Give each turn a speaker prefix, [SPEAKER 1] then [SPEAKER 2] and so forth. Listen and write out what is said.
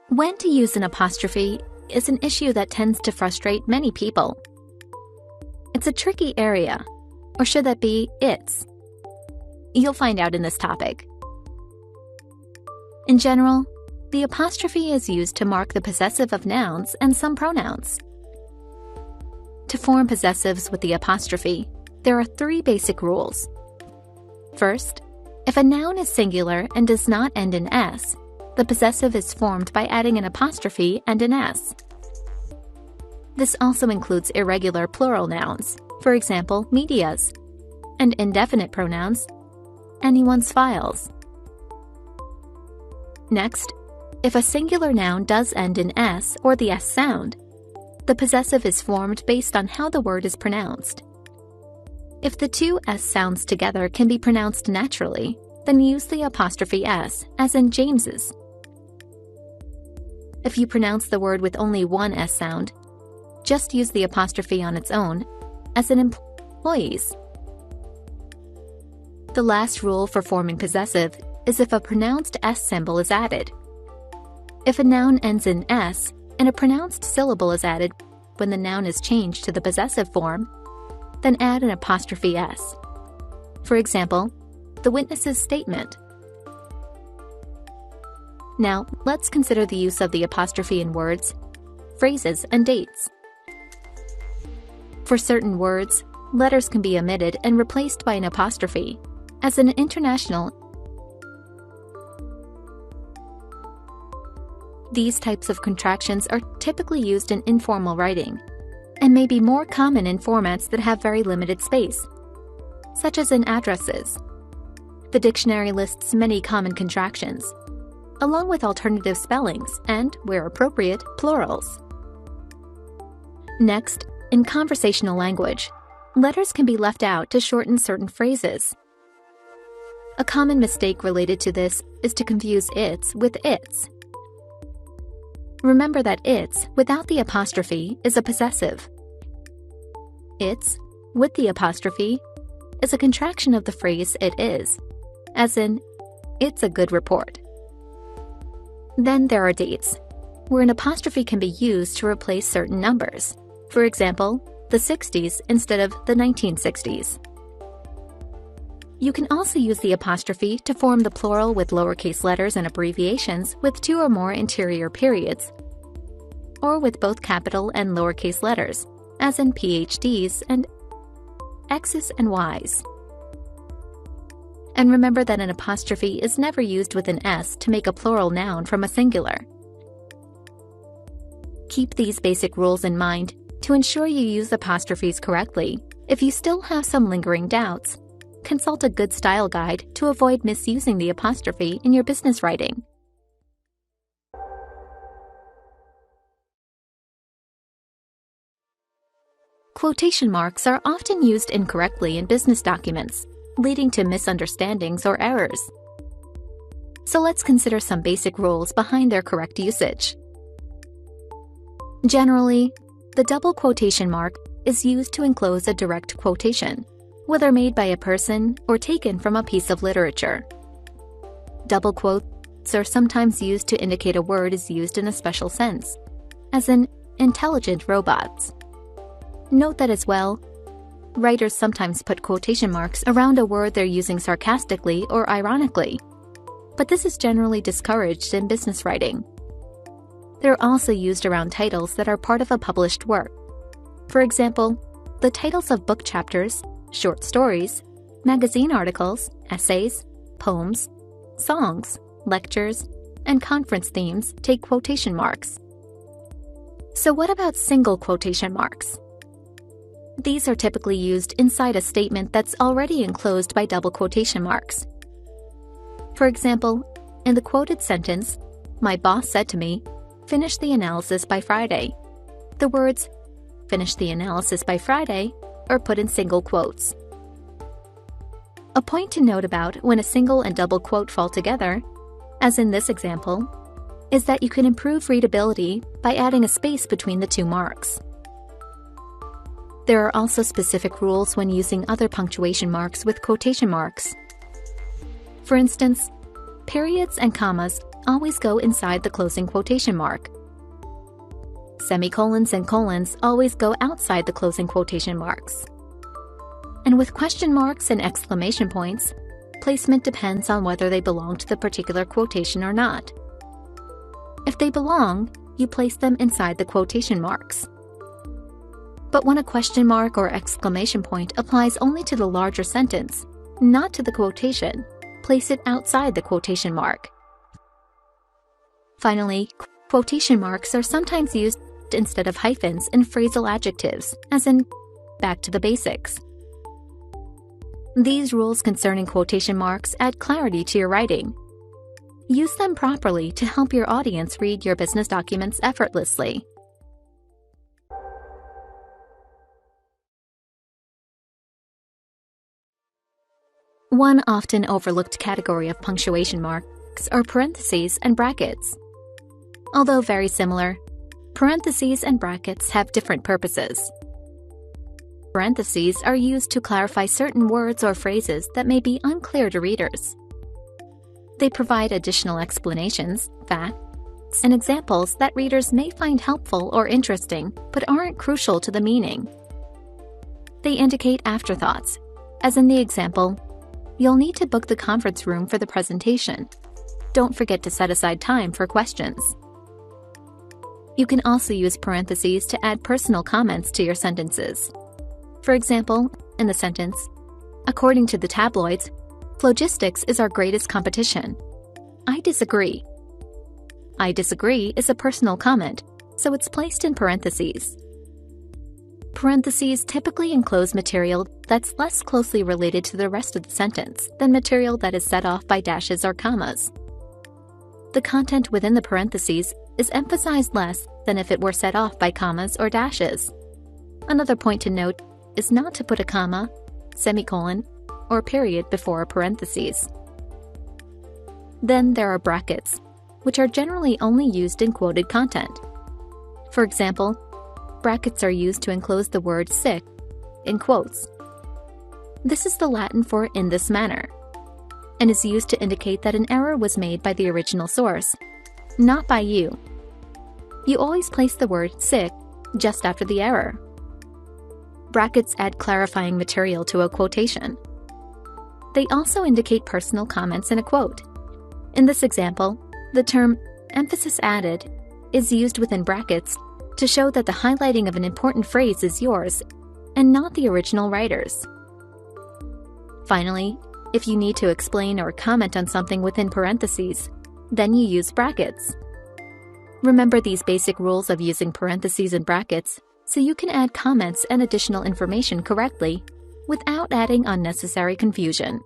[SPEAKER 1] When to use an apostrophe is an issue that tends to frustrate many people. It's a tricky area, or should that be its? You'll find out in this topic. In general, the apostrophe is used to mark the possessive of nouns and some pronouns. To form possessives with the apostrophe, there are 3 basic rules. First, if a noun is singular and does not end in s, the possessive is formed by adding an apostrophe and an s. This also includes irregular plural nouns, for example, media's, and indefinite pronouns, anyone's files. Next, if a singular noun does end in s or the s sound, the possessive is formed based on how the word is pronounced. If the 2 s sounds together can be pronounced naturally, then use the apostrophe s, as in James's. If you pronounce the word with only 1 s sound, just use the apostrophe on its own, as in employees. The last rule for forming possessive is if a pronounced s symbol is added. If a noun ends in s and a pronounced syllable is added when the noun is changed to the possessive form, then add an apostrophe s. For example, the witness's statement. Now, let's consider the use of the apostrophe in words, phrases, and dates. For certain words, letters can be omitted and replaced by an apostrophe, as in international. These types of contractions are typically used in informal writing, and may be more common in formats that have very limited space, such as in addresses. The dictionary lists many common contractions, along with alternative spellings and, where appropriate, plurals. Next, in conversational language, letters can be left out to shorten certain phrases. A common mistake related to this is to confuse its with its. Remember that its, without the apostrophe, is a possessive. Its, with the apostrophe, is a contraction of the phrase it is, as in, it's a good report. Then there are dates, where an apostrophe can be used to replace certain numbers. For example, the 60s instead of the 1960s. You can also use the apostrophe to form the plural with lowercase letters and abbreviations with 2 or more interior periods, or with both capital and lowercase letters, as in PhDs and X's and Y's. And remember that an apostrophe is never used with an S to make a plural noun from a singular. Keep these basic rules in mind to ensure you use apostrophes correctly. If you still have some lingering doubts, consult a good style guide to avoid misusing the apostrophe in your business writing. Quotation marks are often used incorrectly in business documents, leading to misunderstandings or errors. So let's consider some basic rules behind their correct usage. Generally, the double quotation mark is used to enclose a direct quotation, whether made by a person or taken from a piece of literature. Double quotes are sometimes used to indicate a word is used in a special sense, as in intelligent robots. Note that as well, writers sometimes put quotation marks around a word they're using sarcastically or ironically, but this is generally discouraged in business writing. They're also used around titles that are part of a published work. For example, the titles of book chapters, short stories, magazine articles, essays, poems, songs, lectures, and conference themes take quotation marks. So what about single quotation marks? These are typically used inside a statement that's already enclosed by double quotation marks. For example, in the quoted sentence, "My boss said to me, finish the analysis by Friday," the words "finish the analysis by Friday" are put in single quotes. A point to note about when a single and double quote fall together, as in this example, is that you can improve readability by adding a space between the 2 marks. There are also specific rules when using other punctuation marks with quotation marks. For instance, periods and commas always go inside the closing quotation mark. Semicolons and colons always go outside the closing quotation marks. And with question marks and exclamation points, placement depends on whether they belong to the particular quotation or not. If they belong, you place them inside the quotation marks. But when a question mark or exclamation point applies only to the larger sentence, not to the quotation, place it outside the quotation mark. Finally, quotation marks are sometimes used instead of hyphens in phrasal adjectives, as in back to the basics. These rules concerning quotation marks add clarity to your writing. Use them properly to help your audience read your business documents effortlessly. One often overlooked category of punctuation marks are parentheses and brackets. Although very similar, parentheses and brackets have different purposes. Parentheses are used to clarify certain words or phrases that may be unclear to readers. They provide additional explanations, facts, and examples that readers may find helpful or interesting but aren't crucial to the meaning. They indicate afterthoughts, as in the example, "You'll need to book the conference room for the presentation. Don't forget to set aside time for questions." You can also use parentheses to add personal comments to your sentences. For example, in the sentence, "According to the tabloids, phlogistics is our greatest competition. I disagree." "I disagree" is a personal comment, so it's placed in parentheses. Parentheses typically enclose material that's less closely related to the rest of the sentence than material that is set off by dashes or commas. The content within the parentheses is emphasized less than if it were set off by commas or dashes. Another point to note is not to put a comma, semicolon, or period before a parentheses. Then there are brackets, which are generally only used in quoted content. For example, brackets are used to enclose the word sick in quotes. This is the Latin for "in this manner," and is used to indicate that an error was made by the original source, not by you. You always place the word sick just after the error. Brackets add clarifying material to a quotation. They also indicate personal comments in a quote. In this example, the term "emphasis added" is used within brackets to show that the highlighting of an important phrase is yours and not the original writer's. Finally, if you need to explain or comment on something within parentheses, then you use brackets. Remember these basic rules of using parentheses and brackets so you can add comments and additional information correctly without adding unnecessary confusion.